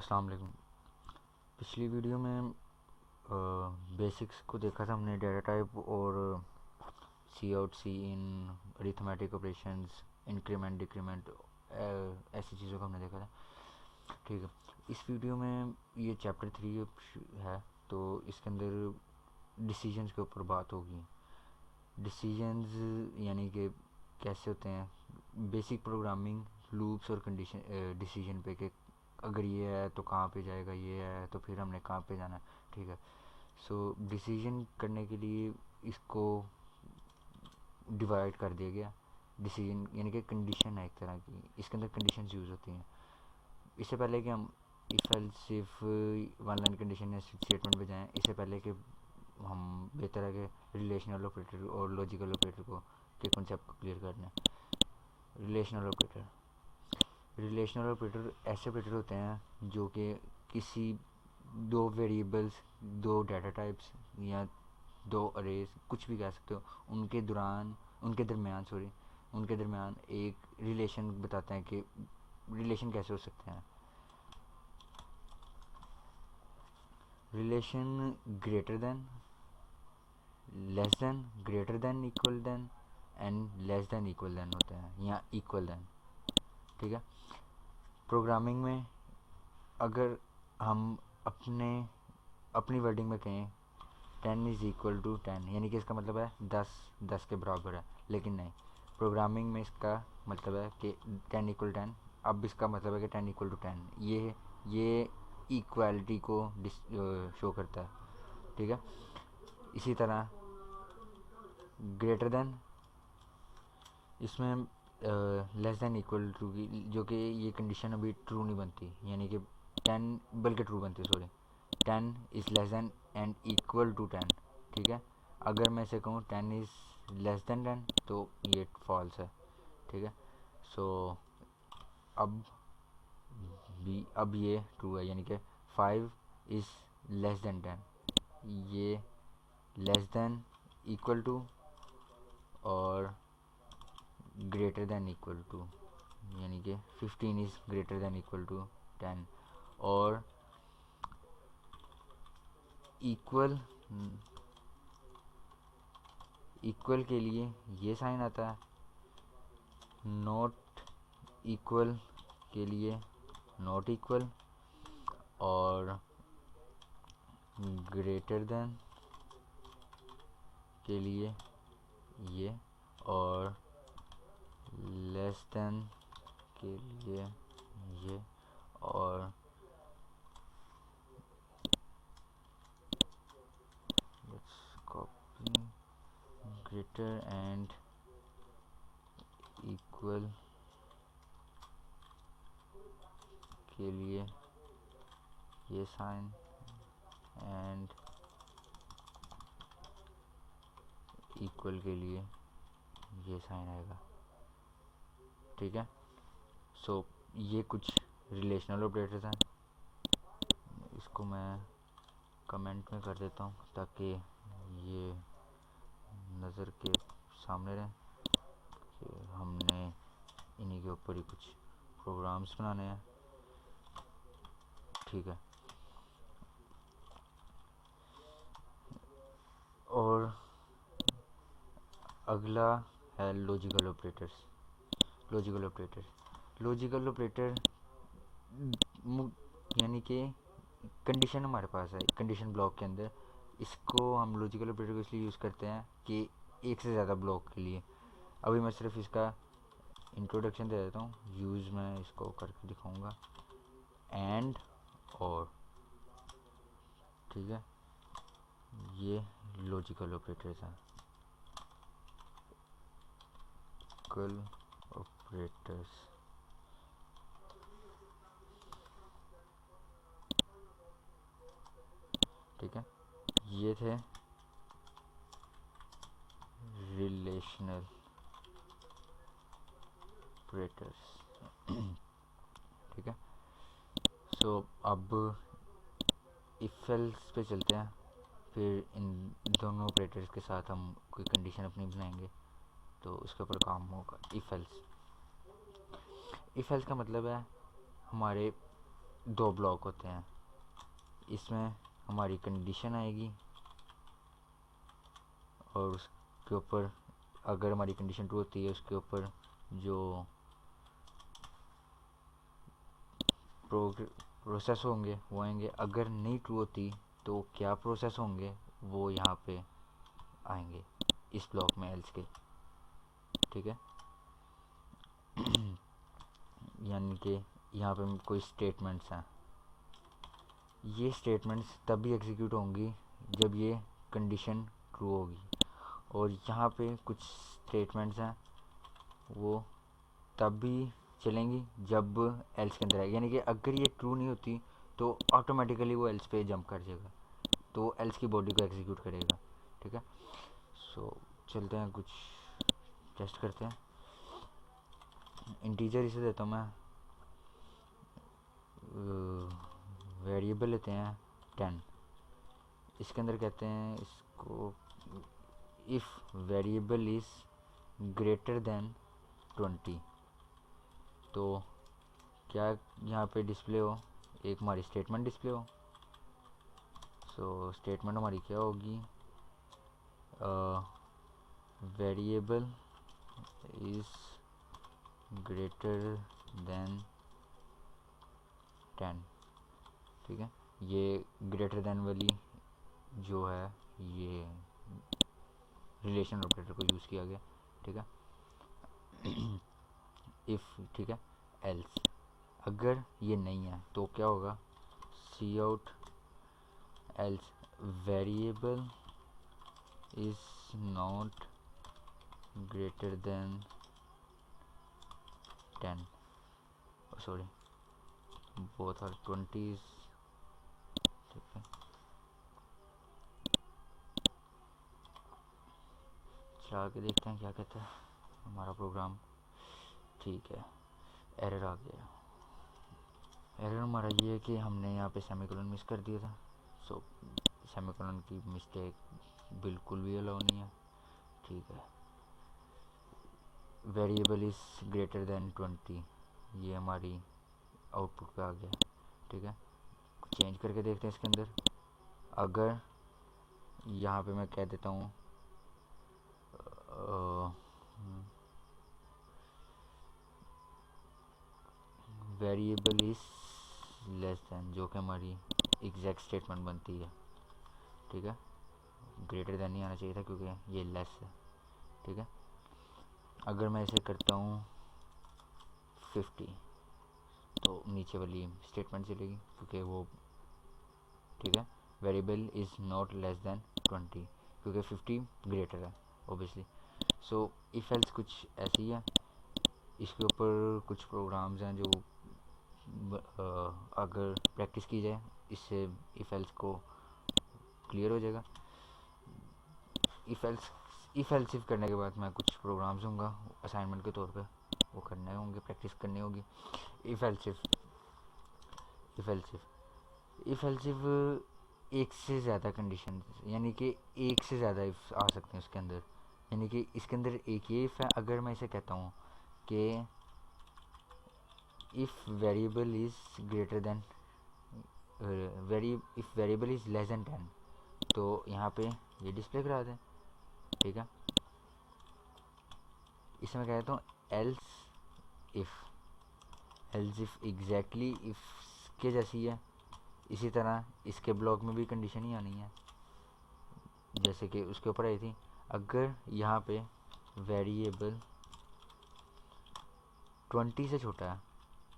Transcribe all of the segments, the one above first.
अस्सलाम वालेकुम। पिछली वीडियो में बेसिक्स को देखा था हमने, डेटा टाइप और सी आउट सी इन, अरिथमेटिक ऑपरेशंस, इंक्रीमेंट डिक्रीमेंट, ऐसी चीज़ों को हमने देखा था। ठीक है, इस वीडियो में ये चैप्टर 3 है, तो इसके अंदर डिसीजंस के ऊपर बात होगी। डिसीजंस यानी कि कैसे होते हैं, बेसिक प्रोग्रामिंग, लूप्स और कंडीशन डिसीजन पे, कि अगर ये है तो कहाँ पे जाएगा, ये है तो फिर हमने कहाँ पे जाना है। ठीक है, सो डिसीजन करने के लिए इसको डिवाइड कर दिया गया। डिसीजन यानी कि कंडीशन है एक तरह की, इसके अंदर कंडीशंस यूज़ होती हैं। इससे पहले कि हम इफ एल्स सिर्फ वन लाइन कंडीशन या स्टेटमेंट पे जाएँ, इससे पहले कि हम बेहतर है कि रिलेशनल ऑपरेटर और लॉजिकल ऑपरेटर को के कॉन्सेप्ट को क्लियर कर लें। रिलेशनल ऑपरेटर ऐसे ऑपरेटर होते हैं जो कि किसी दो वेरिएबल्स, दो डाटा टाइप्स या दो अरेज, कुछ भी कह सकते हो, उनके दरमियान एक रिलेशन बताते हैं कि रिलेशन कैसे हो सकते हैं। Relation greater than, less than, greater than, equal than and less than equal than होते हैं, या इक्वल देन। ठीक है, प्रोग्रामिंग में अगर हम अपनी वर्डिंग में कहें 10 इज़ इक्वल टू 10, यानी कि इसका मतलब है 10 के बराबर है, लेकिन नहीं, प्रोग्रामिंग में इसका मतलब है कि 10 इक्वल 10। अब इसका मतलब है कि 10 इक्वल टू 10, ये इक्वालिटी को शो करता है। ठीक है, इसी तरह ग्रेटर देन, इसमें लेस देन इक्वल टू की, जो कि ये कंडीशन अभी ट्रू नहीं बनती, यानी कि 10 बल्कि ट्रू बनती है, sorry. 10 is less than and equal to 10। ठीक है, अगर मैं इसे कहूँ 10 इज़ लेस देन 10 तो ये फॉल्स है। ठीक है, सो अब अब ये ट्रू है, यानी कि 5 इज़ लेस देन 10, ये लेस देन, इक्वल टू और ग्रेटर देन इक्वल टू, यानी कि 15 is greater than equal to 10। और इक्वल इक्वल के लिए ये साइन आता है, नॉट इक्वल के लिए नॉट इक्वल, और ग्रेटर देन के लिए ये, और लेस देन के लिए ये, और कॉपी ग्रेटर एंड इक्वल के लिए ये साइन, एंड इक्वल के लिए ये साइन आएगा। ठीक है, सो ये कुछ रिलेशनल ऑपरेटर्स हैं। इसको मैं कमेंट में कर देता हूँ ताकि ये नज़र के सामने रहे कि हमने इन्हीं के ऊपर ही कुछ प्रोग्राम्स बनाने हैं। ठीक है, और अगला है लॉजिकल ऑपरेटर्स। लॉजिकल ऑपरेटर यानी कि कंडीशन हमारे पास है कंडीशन ब्लॉक के अंदर, इसको हम लॉजिकल ऑपरेटर को इसलिए यूज़ करते हैं कि एक से ज़्यादा ब्लॉक के लिए। अभी मैं सिर्फ इसका इंट्रोडक्शन दे देता हूँ, यूज़ मैं इसको करके दिखाऊंगा, एंड और। ठीक है, ये लॉजिकल ऑपरेटर्स हैं, लॉजिकल ऑपरेटर्स। ठीक है, ये थे रिलेशनल ऑपरेटर्स। ठीक है, सो अब इफ एल्स पे चलते हैं, फिर इन दोनों ऑपरेटर्स के साथ हम कोई कंडीशन अपनी बनाएंगे तो उसके ऊपर काम होगा। इफ एल्स का मतलब है हमारे दो ब्लॉक होते हैं। इसमें हमारी कंडीशन आएगी और उसके ऊपर अगर हमारी कंडीशन ट्रू होती है उसके ऊपर जो प्रोसेस होंगे वो आएंगे। अगर नहीं ट्रू होती तो क्या प्रोसेस होंगे वो यहाँ पे आएंगे इस ब्लॉक में एल्स के। ठीक है। यानी कि यहाँ पे कोई स्टेटमेंट्स हैं, ये स्टेटमेंट्स तभी एग्जीक्यूट होंगी जब ये कंडीशन ट्रू होगी, और यहाँ पे कुछ स्टेटमेंट्स हैं वो तभी चलेंगी जब एल्स के अंदर आएगी। यानी कि अगर ये ट्रू नहीं होती तो ऑटोमेटिकली वो एल्स पे जंप कर जाएगा, तो एल्स की बॉडी को एग्जीक्यूट करेगा। ठीक है। सो चलते हैं कुछ टेस्ट करते हैं। इंटीजर इसे देता हूँ मैं, वेरिएबल लेते हैं 10। इसके अंदर कहते हैं इसको if variable is greater then 20, तो क्या यहाँ पे डिस्प्ले हो, एक हमारी स्टेटमेंट डिस्प्ले हो। सो स्टेटमेंट हमारी क्या होगी, वेरिएबल इज़ ग्रेटर देन 10। ठीक है। ये ग्रेटर देन वाली जो है ये रिलेशन ऑपरेटर को यूज़ किया गया। ठीक है। इफ़, ठीक है, एल्स अगर ये नहीं है तो क्या होगा, see out else variable is not greater than 10, sorry both are 20। ठीक है। चला के देखते हैं क्या कहता है हमारा प्रोग्राम। ठीक है, एरर आ गया। एरर हमारा ये है कि हमने यहाँ पे सेमीकोलन मिस कर दिया था। सो सेमीकोलन की मिस्टेक बिल्कुल भी अलाउ नहीं है। ठीक है। वेरिएबल इज़ ग्रेटर देन 20, ये हमारी आउटपुट पे आ गया। ठीक है। चेंज करके देखते हैं इसके अंदर। अगर यहाँ पे मैं कह देता हूँ वेरिएबल इज़ लेस दैन, जो कि हमारी एग्जैक्ट स्टेटमेंट बनती है। ठीक है। ग्रेटर देन नहीं आना चाहिए था क्योंकि ये लेस है। ठीक है। अगर मैं इसे करता हूँ 50 तो नीचे वाली स्टेटमेंट चलेगी क्योंकि वो, ठीक है, variable is not less than 20 क्योंकि 50 ग्रेटर है ओबियसली। सो इफ़ एल्स कुछ ऐसी है। इसके ऊपर कुछ प्रोग्राम्स हैं जो अगर प्रैक्टिस की जाए इससे इफ़ एल्स को क्लियर हो जाएगा। इफ़ एल्स इफ करने के बाद मैं कुछ प्रोग्राम्स दूंगा असाइनमेंट के तौर पे, वो करने होंगे, प्रैक्टिस करनी होगी। इफ़ एल्स इफ एक से ज़्यादा कंडीशन, यानी कि एक से ज़्यादा इफ आ सकते हैं उसके अंदर। यानी कि इसके अंदर एक ये इफ़ है। अगर मैं इसे कहता हूँ कि if variable is greater then if variable is less than 10, तो यहाँ पे ये डिस्प्ले करा दें। ठीक है। इसमें कहता हूँ एल्स इफ़ एग्जैक्टली इफ़ के जैसी है। इसी तरह इसके ब्लॉक में भी कंडीशन ही आनी है जैसे कि उसके ऊपर आई थी। अगर यहाँ पे वेरिएबल 20 से छोटा है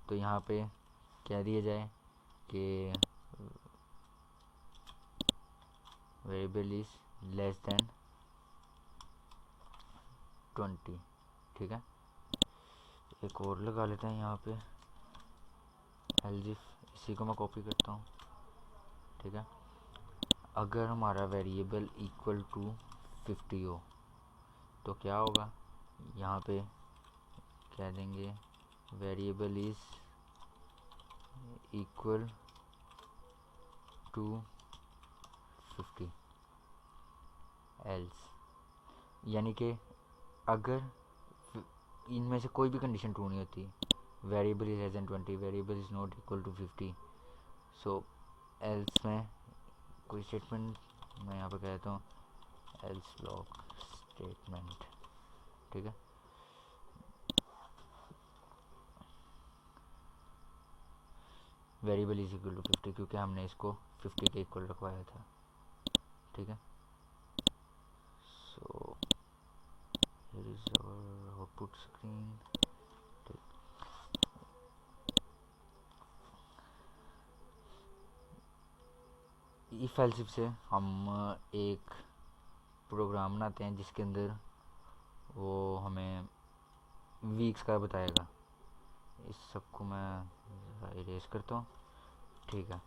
तो यहाँ पे कह दिया जाए कि वेरिएबल इज़ लेस देन 20। ठीक है। एक और लगा लेते हैं यहाँ पे एल्स इफ, इसी को मैं कॉपी करता हूँ। ठीक है। अगर हमारा वेरिएबल इक्वल टू 50 हो तो क्या होगा, यहाँ पे कह देंगे variable is equal to 50 else. यानी कि अगर इनमें से कोई भी कंडीशन ट्रू नहीं होती, variable is less than 20, variable is not equal to 50, so else में कोई स्टेटमेंट मैं यहाँ पे कहता हूँ एल्स ब्लॉक स्टेटमेंट, ठीक है। वेरिएबल इज इक्वल टू 50 क्योंकि हमने इसको 50 के इक्वल रखवाया था, ठीक है। So here is our output screen. If else if से हम एक प्रोग्राम बनाते हैं जिसके अंदर वो हमें वीक्स का बताएगा। इस सबको मैं इरेज करता हूँ, ठीक है।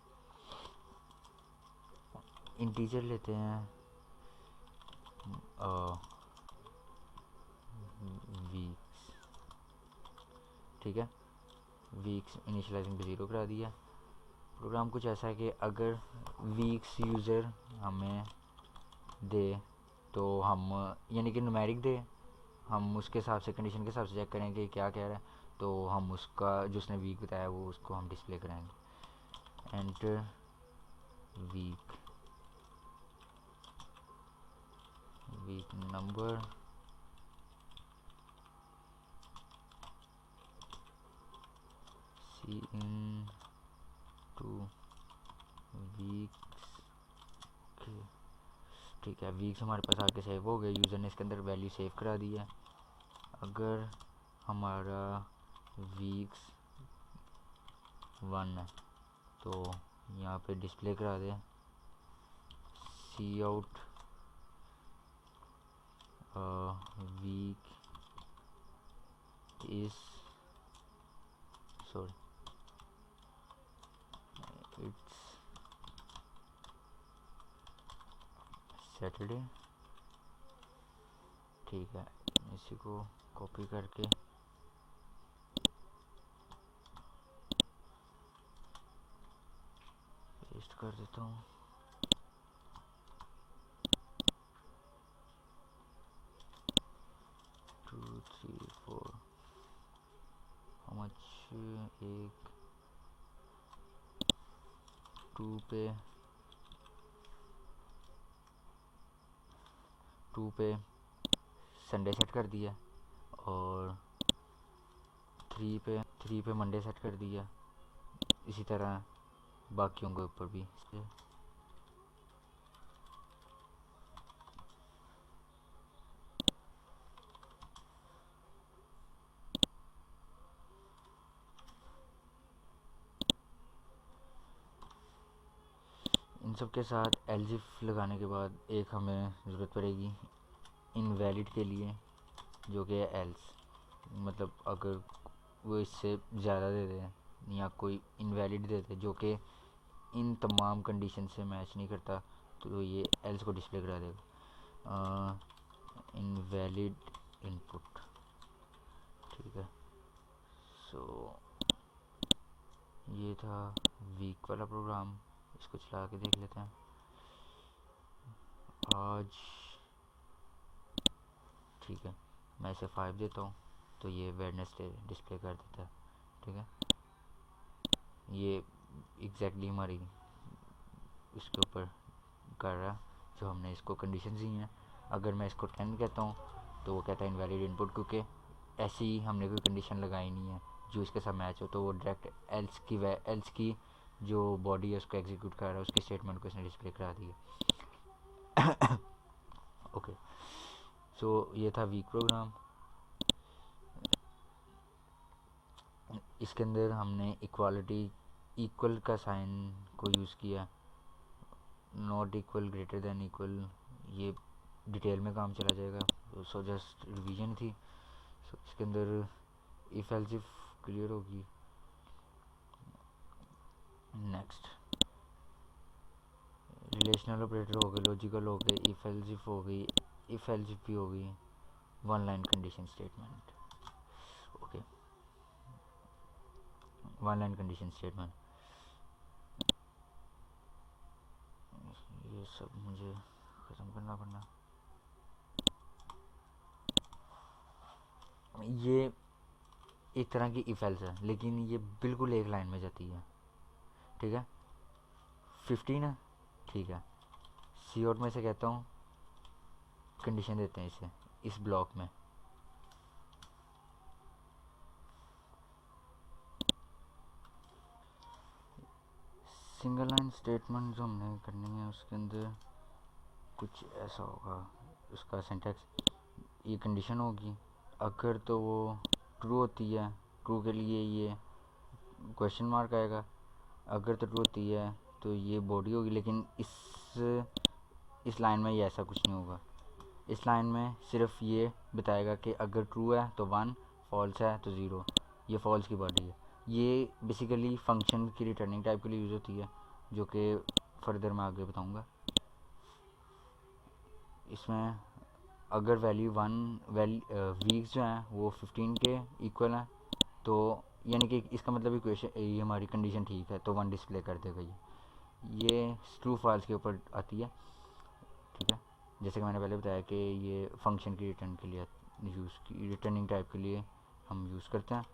इंटीजर लेते हैं वीक्स, ठीक है। वीक्स इनिशियलाइजिंग पे 0 करा दिया। प्रोग्राम कुछ ऐसा है कि अगर वीक्स यूज़र हमें दे तो हम यानी कि न्यूमेरिक दे, हम उसके हिसाब से कंडीशन के हिसाब से चेक करेंगे क्या कह रहा है, तो हम उसका जो उसने वीक बताया वो उसको हम डिस्प्ले कराएंगे। एंटर वीक नंबर सी इन टू वीक्स, ठीक है। वीक्स हमारे पास आके सेव हो गए, यूज़र ने इसके अंदर वैल्यू सेव करा दी है। अगर हमारा वीक्स 1 है तो यहाँ पे डिस्प्ले करा दे see out week is sorry it's Saturday, ठीक है। इसी को कॉपी करके पेस्ट कर देता हूँ। Two three four how much, एक 2 पे संडे सेट कर दिया और 3 पे मंडे सेट कर दिया। इसी तरह बाकियों के ऊपर भी। इन सब के साथ एल्जिफ लगाने के बाद एक हमें ज़रूरत पड़ेगी इनवैलिड के लिए, जो कि है एल्स। मतलब अगर वो इससे ज़्यादा दे दे या कोई इनवैलिड दे दे जो कि इन तमाम कंडीशन से मैच नहीं करता, तो ये एल्स को डिस्प्ले करा देगा। इनवैलिड इनपुट, ठीक है। सो ये था वीक वाला प्रोग्राम, इसको चला के देख लेते हैं आज, ठीक है। मैं इसे 5 देता हूँ तो ये वेडनेसडे डिस्प्ले कर देता है, ठीक है। ये एग्जैक्टली हमारी इसके ऊपर कर रहा है जो हमने इसको कंडीशन दी हैं। अगर मैं इसको 10 कहता हूँ तो वो कहता है इनवैलिड इनपुट, क्योंकि ऐसी हमने कोई कंडीशन लगाई नहीं है जो इसके साथ मैच हो, तो वो डायरेक्ट एल्स की जो बॉडी है उसको एग्जीक्यूट कर रहा है, उसकी स्टेटमेंट को इसने डिस्प्ले करा दी है। ओके, सो ये था वीक प्रोग्राम। इसके अंदर हमने इक्वल का साइन को यूज़ किया, not equal, greater than equal, ये डिटेल में काम चला जाएगा। सो जस्ट रिवीजन थी। सो इसके अंदर इफ एल्स इफ क्लियर होगी। नेक्स्ट रिलेशनल ऑपरेटर हो गए, लॉजिकल हो गए, इफ एल्स इफ हो गई, इफ एल्स इफ भी हो गई, one line condition statement, okay. One line condition statement, ये सब मुझे ख़त्म करना पड़ना। ये एक तरह की इफ एल्स है, लेकिन ये बिल्कुल एक लाइन में जाती है, ठीक है। 15 है, ठीक है। सी आउट में से कहता हूँ कंडीशन देते हैं इसे इस ब्लॉक में। सिंगल लाइन स्टेटमेंट जो हमने करनी है उसके अंदर कुछ ऐसा होगा, उसका सिंटैक्स ये कंडीशन होगी, अगर तो वो ट्रू होती है, ट्रू के लिए ये क्वेश्चन मार्क आएगा, अगर तो ट्रू होती है तो ये बॉडी होगी। लेकिन इस लाइन में ये ऐसा कुछ नहीं होगा। इस लाइन में सिर्फ ये बताएगा कि अगर ट्रू है तो 1, फॉल्स है तो 0। ये फॉल्स की बॉडी है। ये बेसिकली फंक्शन की रिटर्निंग टाइप के लिए यूज़ होती है, जो कि फर्दर मैं आगे बताऊंगा। इसमें अगर वैल्यू वीक्स जो हैं वो 15 के इक्वल हैं, तो यानी कि इसका मतलब इक्वेशन ये हमारी कंडीशन ठीक है तो 1 डिस्प्ले कर देगा। ये ट्रू फॉल्स के ऊपर आती है, ठीक है। जैसे कि मैंने पहले बताया कि ये फंक्शन की रिटर्न के लिए रिटर्निंग टाइप के लिए हम यूज़ करते हैं।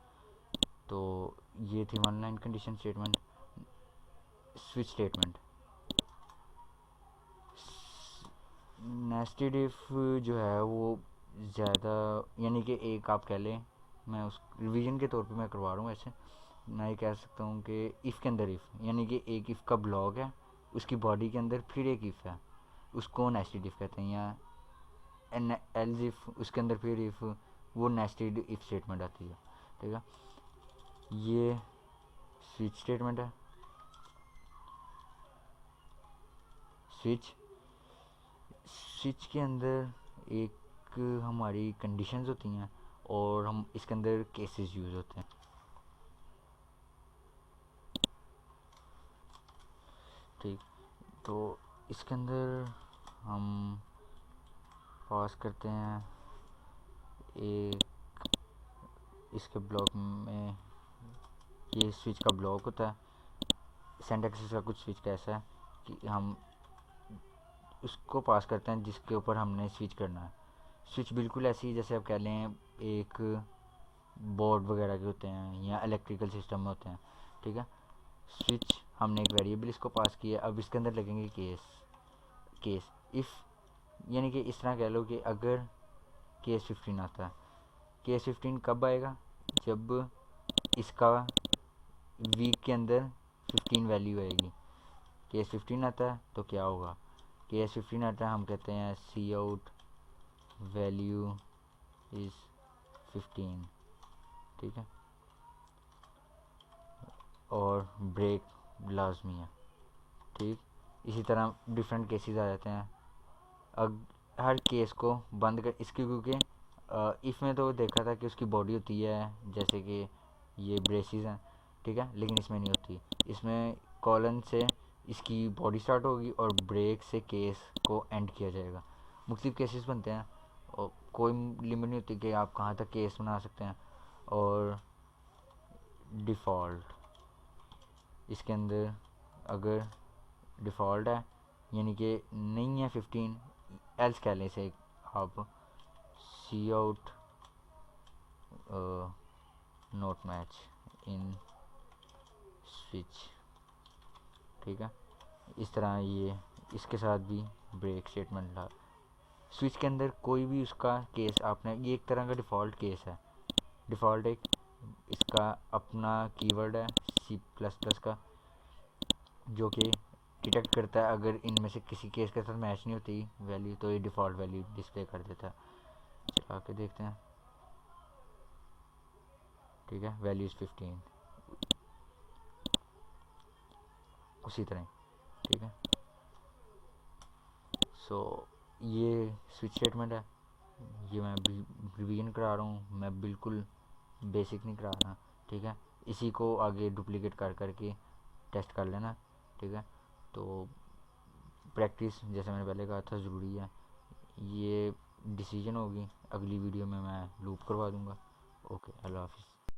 तो ये थी one line condition statement. Switch statement, nested if जो है वो ज़्यादा, यानी कि एक आप कह लें, मैं उस रिवीजन के तौर पे मैं करवा रहा हूँ। ऐसे मैं ये कह सकता हूँ कि इफ़ के अंदर इफ़, यानी कि एक इफ़ का ब्लॉक है, उसकी बॉडी के अंदर फिर एक इफ़ है, उसको नेस्टेड इफ़ कहते हैं। या एल्स इफ़, उसके अंदर फिर इफ़, वो नेस्टेड इफ़ स्टेटमेंट आती है, ठीक है। ये स्विच स्टेटमेंट है। स्विच के अंदर एक हमारी कंडीशंस होती हैं और हम इसके अंदर केसेस यूज़ होते हैं, ठीक। तो इसके अंदर हम पास करते हैं एक, इसके ब्लॉक में ये स्विच का ब्लॉक होता है। सिंटैक्स का कुछ स्विच कैसा है कि हम उसको पास करते हैं जिसके ऊपर हमने स्विच करना है। स्विच बिल्कुल ऐसी ही जैसे आप कह लें एक बोर्ड वगैरह के होते हैं या इलेक्ट्रिकल सिस्टम में होते हैं, ठीक है। स्विच हमने एक वेरिएबल इसको पास किया, अब इसके अंदर लगेंगे केस इफ़, यानी कि इस तरह कह लो कि अगर केस 15 आता है, केस 15 कब आएगा, जब इसका वीक के अंदर 15 वैल्यू आएगी। केस 15 आता है तो क्या होगा, केस 15 आता है हम कहते हैं सी आउट वैल्यू इज़ 15, ठीक है। और ब्रेक लाजमी है, ठीक। इसी तरह डिफरेंट केसेस आ जाते हैं। अब हर केस को बंद कर इसकी, क्योंकि इफ़ में तो देखा था कि उसकी बॉडी होती है जैसे कि ये ब्रेसिस हैं, ठीक है, लेकिन इसमें नहीं होती। इसमें कॉलन से इसकी बॉडी स्टार्ट होगी और ब्रेक से केस को एंड किया जाएगा। मुख्तलिफ केसेस बनते हैं और कोई लिमिट नहीं होती कि आप कहाँ तक केस बना सकते हैं। और डिफ़ॉल्ट, इसके अंदर अगर डिफ़ॉल्ट है यानी कि नहीं है 15, एल्स कह लें इसे आप, see out note match in switch, ठीक है। इस तरह ये इसके साथ भी ब्रेक स्टेटमेंट ला। स्विच के अंदर कोई भी उसका केस आपने, ये एक तरह का डिफ़ॉल्ट केस है। डिफ़ॉल्ट एक इसका अपना कीवर्ड है सी प्लस प्लस का, जो कि डिटेक्ट करता है अगर इनमें से किसी केस के साथ मैच नहीं होती वैल्यू, तो ये डिफ़ॉल्ट वैल्यू डिस्प्ले कर देता है। चला के देखते हैं, ठीक है, वैल्यू इज़ 15 उसी तरह, ठीक है। सो ये स्विच स्टेटमेंट है। ये मैं रिवीजन करा रहा हूँ, मैं बिल्कुल बेसिक नहीं करा रहा, ठीक है। इसी को आगे डुप्लीकेट कर करके टेस्ट कर लेना, ठीक है। तो प्रैक्टिस जैसे मैंने पहले कहा था ज़रूरी है। ये डिसीजन होगी, अगली वीडियो में मैं लूप करवा दूँगा। ओके, अल्लाह हाफ़िज़।